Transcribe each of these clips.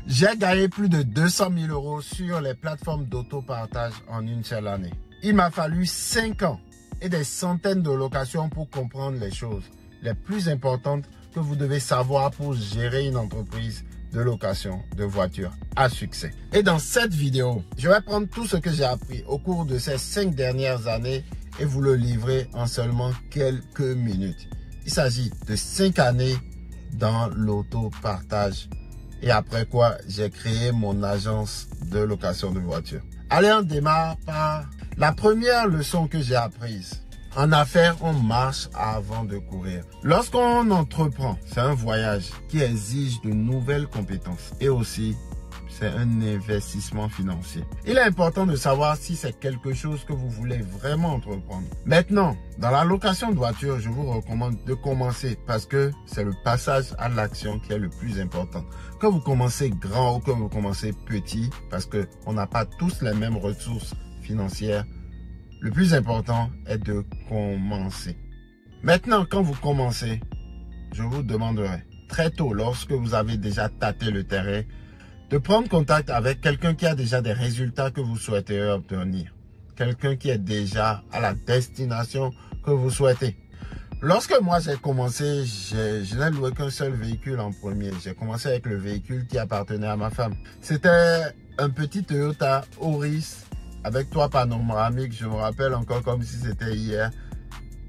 J'ai gagné plus de 200 000 euros sur les plateformes d'autopartage en une seule année. Il m'a fallu 5 ans et des centaines de locations pour comprendre les choses les plus importantes que vous devez savoir pour gérer une entreprise de location de voitures à succès. Et dans cette vidéo, je vais prendre tout ce que j'ai appris au cours de ces 5 dernières années et vous le livrer en seulement quelques minutes. Il s'agit de 5 années dans l'autopartage. Et après quoi, j'ai créé mon agence de location de voitures. Allez, on démarre par la première leçon que j'ai apprise. En affaires, on marche avant de courir. Lorsqu'on entreprend, c'est un voyage qui exige de nouvelles compétences. Et aussi, c'est un investissement financier. Il est important de savoir si c'est quelque chose que vous voulez vraiment entreprendre. Maintenant, dans la location de voiture, je vous recommande de commencer parce que c'est le passage à l'action qui est le plus important. Que vous commencez grand ou que vous commencez petit, parce qu'on n'a pas tous les mêmes ressources financières, le plus important est de commencer. Maintenant, quand vous commencez, je vous demanderai très tôt, lorsque vous avez déjà tâté le terrain, de prendre contact avec quelqu'un qui a déjà des résultats que vous souhaitez obtenir. Quelqu'un qui est déjà à la destination que vous souhaitez. Lorsque moi j'ai commencé, je n'ai loué qu'un seul véhicule en premier. J'ai commencé avec le véhicule qui appartenait à ma femme. C'était un petit Toyota Auris avec toit panoramique. Je me rappelle encore comme si c'était hier.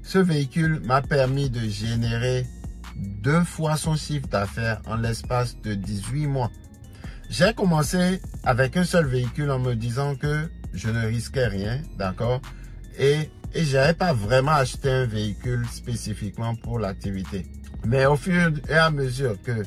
Ce véhicule m'a permis de générer 2 fois son chiffre d'affaires en l'espace de 18 mois. J'ai commencé avec un seul véhicule en me disant que je ne risquais rien, d'accord? Et je n'avais pas vraiment acheté un véhicule spécifiquement pour l'activité. Mais au fur et à mesure que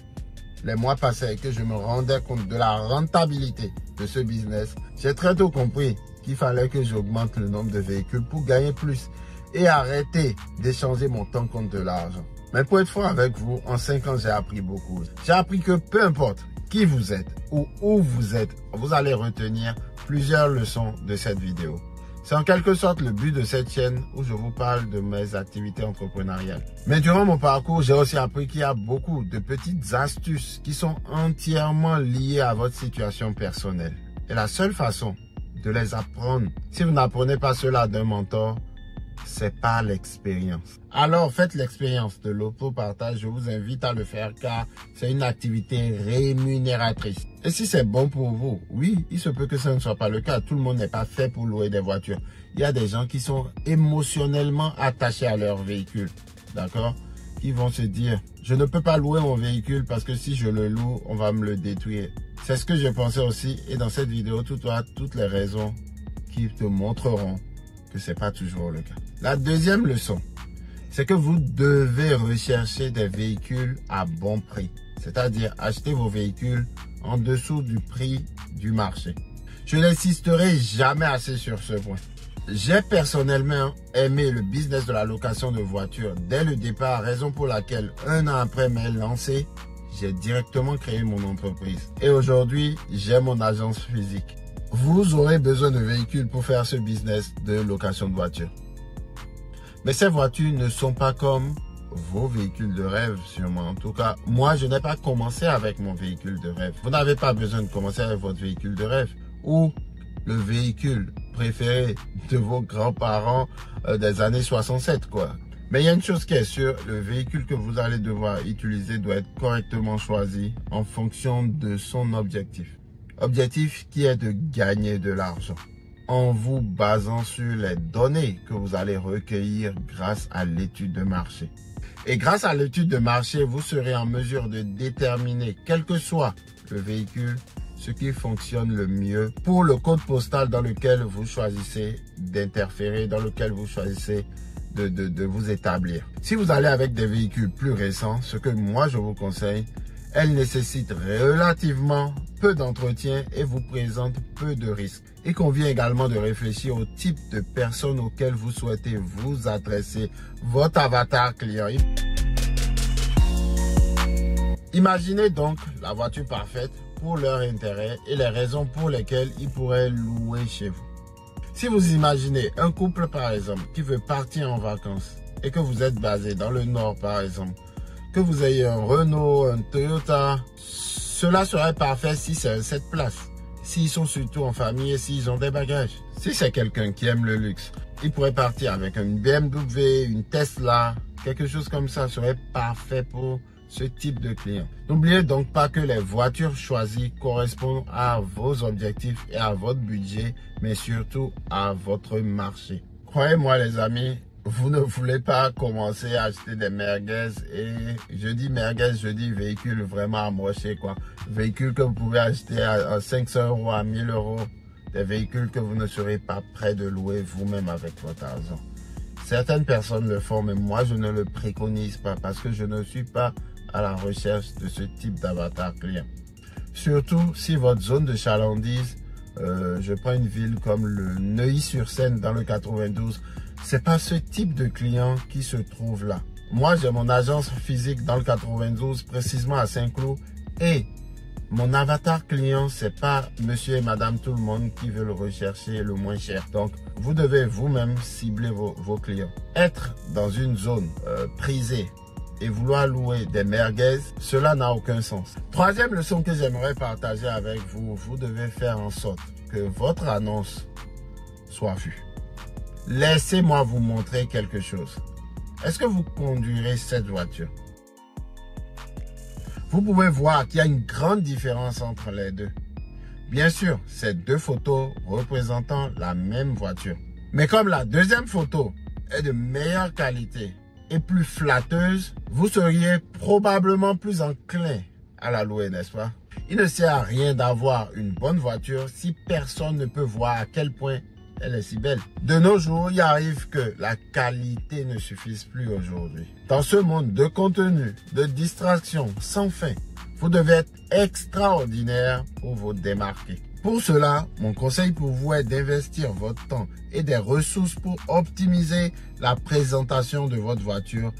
les mois passaient et que je me rendais compte de la rentabilité de ce business, j'ai très tôt compris qu'il fallait que j'augmente le nombre de véhicules pour gagner plus et arrêter d'échanger mon temps contre de l'argent. Mais pour être franc avec vous, en 5 ans, j'ai appris beaucoup. J'ai appris que peu importe qui vous êtes ou où vous êtes, vous allez retenir plusieurs leçons de cette vidéo. C'est en quelque sorte le but de cette chaîne où je vous parle de mes activités entrepreneuriales. Mais durant mon parcours, j'ai aussi appris qu'il y a beaucoup de petites astuces qui sont entièrement liées à votre situation personnelle. Et la seule façon de les apprendre, si vous n'apprenez pas cela d'un mentor, c'est par l'expérience. Alors faites l'expérience de l'autopartage, je vous invite à le faire car c'est une activité rémunératrice. Et si c'est bon pour vous, oui, il se peut que ça ne soit pas le cas. Tout le monde n'est pas fait pour louer des voitures. Il y a des gens qui sont émotionnellement attachés à leur véhicule, d'accord? Qui vont se dire, je ne peux pas louer mon véhicule parce que si je le loue, on va me le détruire. C'est ce que je pensais aussi et dans cette vidéo, tu auras toutes les raisons qui te montreront que ce n'est pas toujours le cas. La deuxième leçon, c'est que vous devez rechercher des véhicules à bon prix. C'est-à-dire acheter vos véhicules en dessous du prix du marché. Je n'insisterai jamais assez sur ce point. J'ai personnellement aimé le business de la location de voitures dès le départ, raison pour laquelle 1 an après m'être lancé, j'ai directement créé mon entreprise. Et aujourd'hui, j'ai mon agence physique. Vous aurez besoin de véhicules pour faire ce business de location de voitures. Mais ces voitures ne sont pas comme vos véhicules de rêve, sûrement. En tout cas, moi, je n'ai pas commencé avec mon véhicule de rêve. Vous n'avez pas besoin de commencer avec votre véhicule de rêve ou le véhicule préféré de vos grands-parents des années 67, quoi. Mais il y a une chose qui est sûre, le véhicule que vous allez devoir utiliser doit être correctement choisi en fonction de son objectif. Objectif qui est de gagner de l'argent en vous basant sur les données que vous allez recueillir grâce à l'étude de marché. Et grâce à l'étude de marché, vous serez en mesure de déterminer, quel que soit le véhicule, ce qui fonctionne le mieux pour le code postal dans lequel vous choisissez d'interférer, dans lequel vous choisissez de vous établir. Si vous allez avec des véhicules plus récents, ce que moi je vous conseille, elles nécessitent relativement peu d'entretien et vous présentent peu de risques. Il convient également de réfléchir au type de personnes auxquelles vous souhaitez vous adresser, votre avatar client. Imaginez donc la voiture parfaite pour leur intérêt et les raisons pour lesquelles ils pourraient louer chez vous. Si vous imaginez un couple par exemple qui veut partir en vacances et que vous êtes basé dans le nord par exemple, que vous ayez un Renault, un Toyota, Cela serait parfait si c'est un 7 places. S'ils sont surtout en famille et s'ils ont des bagages. Si c'est quelqu'un qui aime le luxe, il pourrait partir avec une BMW, une Tesla, quelque chose comme ça serait parfait pour ce type de client. N'oubliez donc pas que les voitures choisies correspondent à vos objectifs et à votre budget, mais surtout à votre marché. Croyez-moi les amis, vous ne voulez pas commencer à acheter des merguez et je dis merguez, je dis véhicule vraiment amoché quoi. Véhicules que vous pouvez acheter à 500 €, à 1000 €. Des véhicules que vous ne serez pas prêt de louer vous-même avec votre argent. Certaines personnes le font, mais moi je ne le préconise pas parce que je ne suis pas à la recherche de ce type d'avatar client. Surtout si votre zone de chalandise, je prends une ville comme le Neuilly-sur-Seine dans le 92, c'est pas ce type de client qui se trouve là. Moi j'ai mon agence physique dans le 92, précisément à Saint-Cloud, et mon avatar client, c'est pas monsieur et madame tout le monde qui veut le rechercher le moins cher. Donc, vous devez vous-même cibler vos clients. Être dans une zone prisée et vouloir louer des merguez, cela n'a aucun sens. Troisième leçon que j'aimerais partager avec vous, vous devez faire en sorte que votre annonce soit vue. Laissez-moi vous montrer quelque chose. Est-ce que vous conduirez cette voiture? Vous pouvez voir qu'il y a une grande différence entre les deux. Bien sûr, c'est deux photos représentant la même voiture. Mais comme la deuxième photo est de meilleure qualité et plus flatteuse, vous seriez probablement plus enclin à la louer, n'est-ce pas? Il ne sert à rien d'avoir une bonne voiture si personne ne peut voir à quel point elle est si belle. De nos jours, il arrive que la qualité ne suffise plus aujourd'hui. Dans ce monde de contenu, de distraction sans fin, vous devez être extraordinaire pour vous démarquer. Pour cela, mon conseil pour vous est d'investir votre temps et des ressources pour optimiser la présentation de votre voiture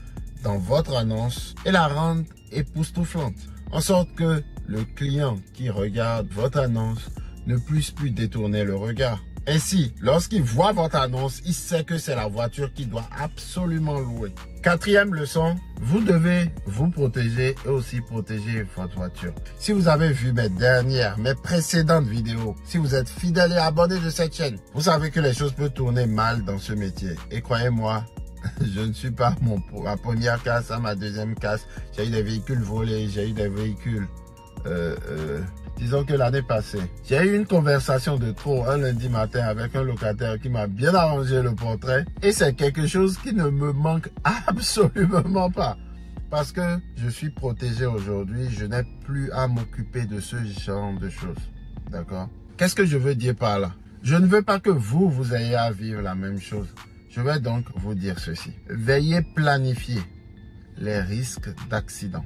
dans votre annonce et la rendre époustouflante, en sorte que le client qui regarde votre annonce ne puisse plus détourner le regard. Ainsi, lorsqu'il voit votre annonce, il sait que c'est la voiture qu'il doit absolument louer. Quatrième leçon, vous devez vous protéger et aussi protéger votre voiture. Si vous avez vu mes précédentes vidéos, si vous êtes fidèle et abonné de cette chaîne, vous savez que les choses peuvent tourner mal dans ce métier. Et croyez-moi, je ne suis pas ma première casse à ma deuxième casse. J'ai eu des véhicules volés, j'ai eu des véhicules... disons que l'année passée, j'ai eu une conversation de trop un lundi matin avec un locataire qui m'a bien arrangé le portrait. Et c'est quelque chose qui ne me manque absolument pas. Parce que je suis protégé aujourd'hui, je n'ai plus à m'occuper de ce genre de choses. D'accord? Qu'est-ce que je veux dire par là? Je ne veux pas que vous ayez à vivre la même chose. Je vais donc vous dire ceci. Veuillez planifier les risques d'accident,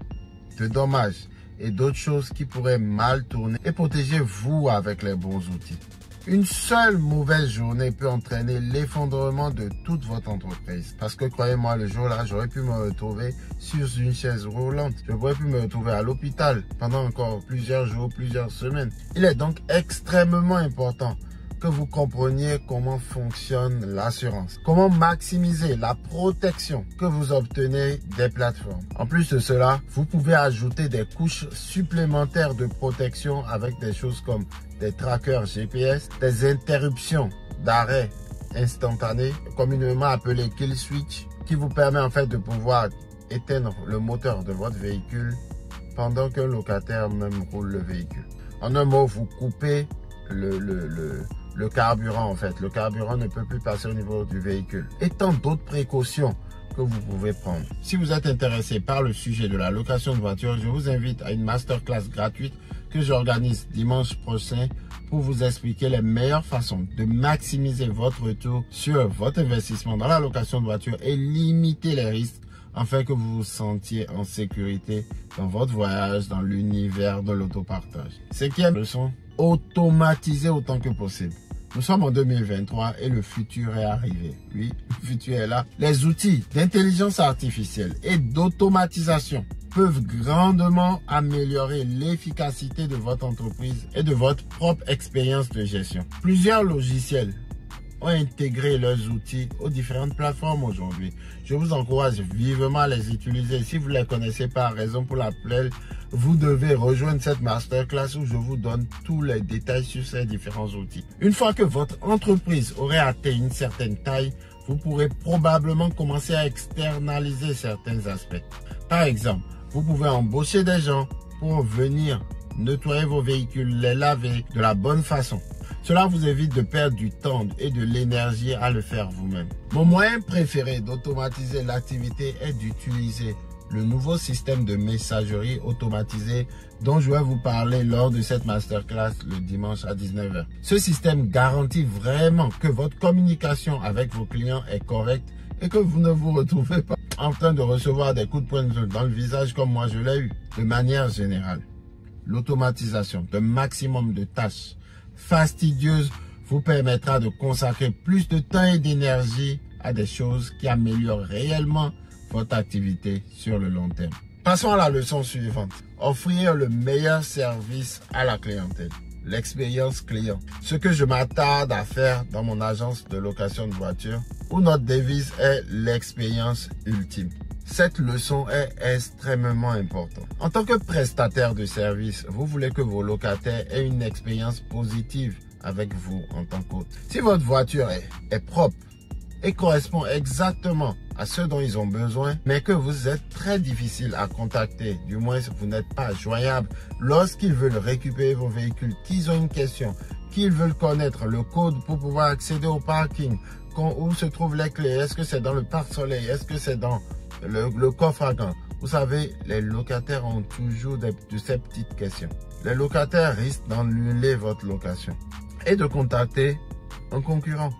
de dommages et d'autres choses qui pourraient mal tourner et protégez-vous avec les bons outils. Une seule mauvaise journée peut entraîner l'effondrement de toute votre entreprise. Parce que croyez-moi, le jour-là, j'aurais pu me retrouver sur une chaise roulante. Je pourrais pu me retrouver à l'hôpital pendant encore plusieurs jours, plusieurs semaines. Il est donc extrêmement important que vous compreniez comment fonctionne l'assurance, comment maximiser la protection que vous obtenez des plateformes. En plus de cela, vous pouvez ajouter des couches supplémentaires de protection avec des choses comme des trackers GPS, des interruptions d'arrêt instantané, communément appelé kill switch, qui vous permet en fait de pouvoir éteindre le moteur de votre véhicule pendant qu'un locataire même roule le véhicule. En un mot, vous coupez le carburant en fait. Le carburant ne peut plus passer au niveau du véhicule. Et tant d'autres précautions que vous pouvez prendre. Si vous êtes intéressé par le sujet de la location de voiture, je vous invite à une masterclass gratuite que j'organise dimanche prochain pour vous expliquer les meilleures façons de maximiser votre retour sur votre investissement dans la location de voiture et limiter les risques afin que vous vous sentiez en sécurité dans votre voyage dans l'univers de l'autopartage. Cinquième leçon, automatiser autant que possible. Nous sommes en 2023 et le futur est arrivé. Oui, le futur est là. Les outils d'intelligence artificielle et d'automatisation peuvent grandement améliorer l'efficacité de votre entreprise et de votre propre expérience de gestion. Plusieurs logiciels ont intégré leurs outils aux différentes plateformes aujourd'hui. Je vous encourage vivement à les utiliser. Si vous ne les connaissez pas, raison pour laquelle vous devez rejoindre cette masterclass où je vous donne tous les détails sur ces différents outils. Une fois que votre entreprise aurait atteint une certaine taille, vous pourrez probablement commencer à externaliser certains aspects. Par exemple, vous pouvez embaucher des gens pour venir nettoyer vos véhicules, les laver de la bonne façon. Cela vous évite de perdre du temps et de l'énergie à le faire vous-même. Mon moyen préféré d'automatiser l'activité est d'utiliser le nouveau système de messagerie automatisée dont je vais vous parler lors de cette masterclass le dimanche à 19 h. Ce système garantit vraiment que votre communication avec vos clients est correcte et que vous ne vous retrouvez pas en train de recevoir des coups de poing dans le visage comme moi je l'ai eu. De manière générale, l'automatisation d'un maximum de tâches fastidieuses vous permettra de consacrer plus de temps et d'énergie à des choses qui améliorent réellement votre activité sur le long terme. Passons à la leçon suivante. Offrir le meilleur service à la clientèle. L'expérience client. Ce que je m'attarde à faire dans mon agence de location de voitures où notre devise est l'expérience ultime. Cette leçon est extrêmement importante. En tant que prestataire de service, vous voulez que vos locataires aient une expérience positive avec vous en tant qu'hôte. Si votre voiture est propre et correspond exactement à ce dont ils ont besoin, mais que vous êtes très difficile à contacter, du moins vous n'êtes pas joignable lorsqu'ils veulent récupérer vos véhicules, qu'ils ont une question, qu'ils veulent connaître le code pour pouvoir accéder au parking, où se trouvent les clés, est-ce que c'est dans le pare-soleil, est-ce que c'est dans le coffre à gants. Vous savez, les locataires ont toujours de ces petites questions. Les locataires risquent d'annuler votre location et de contacter un concurrent.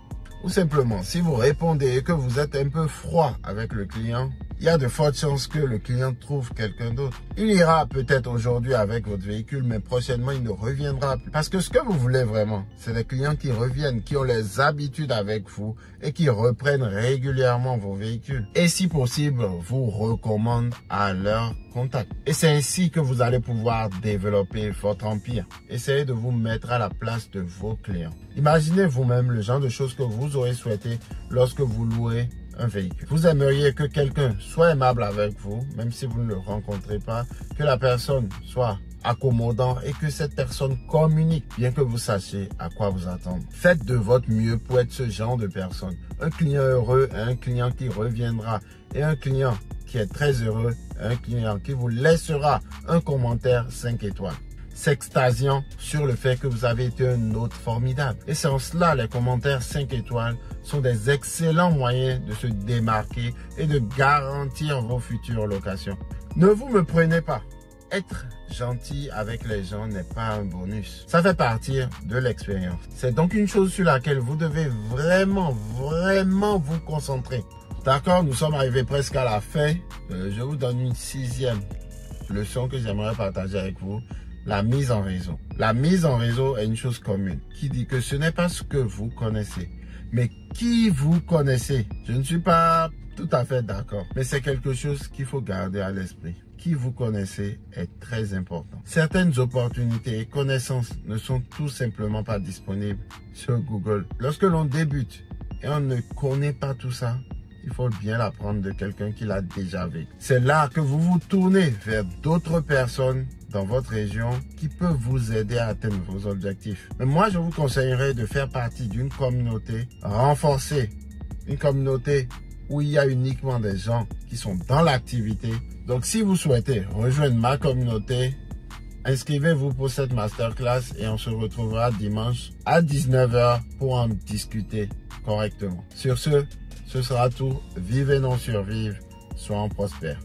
Ou simplement, si vous répondez et que vous êtes un peu froid avec le client, il y a de fortes chances que le client trouve quelqu'un d'autre. Il ira peut-être aujourd'hui avec votre véhicule, mais prochainement, il ne reviendra plus. Parce que ce que vous voulez vraiment, c'est des clients qui reviennent, qui ont les habitudes avec vous et qui reprennent régulièrement vos véhicules. Et si possible, vous recommandent à leur contact. Et c'est ainsi que vous allez pouvoir développer votre empire. Essayez de vous mettre à la place de vos clients. Imaginez vous-même le genre de choses que vous aurez souhaité lorsque vous louez un véhicule. Vous aimeriez que quelqu'un soit aimable avec vous, même si vous ne le rencontrez pas, que la personne soit accommodant et que cette personne communique, bien que vous sachiez à quoi vous attendre. Faites de votre mieux pour être ce genre de personne. Un client heureux, un client qui reviendra et un client qui est très heureux, un client qui vous laissera un commentaire 5 étoiles. S'extasiant sur le fait que vous avez été un hôte formidable. Et c'est en cela, les commentaires 5 étoiles sont des excellents moyens de se démarquer et de garantir vos futures locations. Ne vous me prenez pas. Être gentil avec les gens n'est pas un bonus. Ça fait partie de l'expérience. C'est donc une chose sur laquelle vous devez vraiment vous concentrer. D'accord, nous sommes arrivés presque à la fin. Je vous donne une 6e leçon que j'aimerais partager avec vous. La mise en réseau. La mise en réseau est une chose commune qui dit que ce n'est pas ce que vous connaissez, mais qui vous connaissez. Je ne suis pas tout à fait d'accord, mais c'est quelque chose qu'il faut garder à l'esprit. Qui vous connaissez est très important. Certaines opportunités et connaissances ne sont tout simplement pas disponibles sur Google. Lorsque l'on débute et on ne connaît pas tout ça, il faut bien l'apprendre de quelqu'un qui l'a déjà vécu. C'est là que vous vous tournez vers d'autres personnes dans votre région qui peuvent vous aider à atteindre vos objectifs. Mais moi, je vous conseillerais de faire partie d'une communauté renforcée, une communauté où il y a uniquement des gens qui sont dans l'activité. Donc, si vous souhaitez rejoindre ma communauté, inscrivez-vous pour cette masterclass et on se retrouvera dimanche à 19 h pour en discuter correctement. Sur ce sera tout. Vive et non survive. Soyons prospères.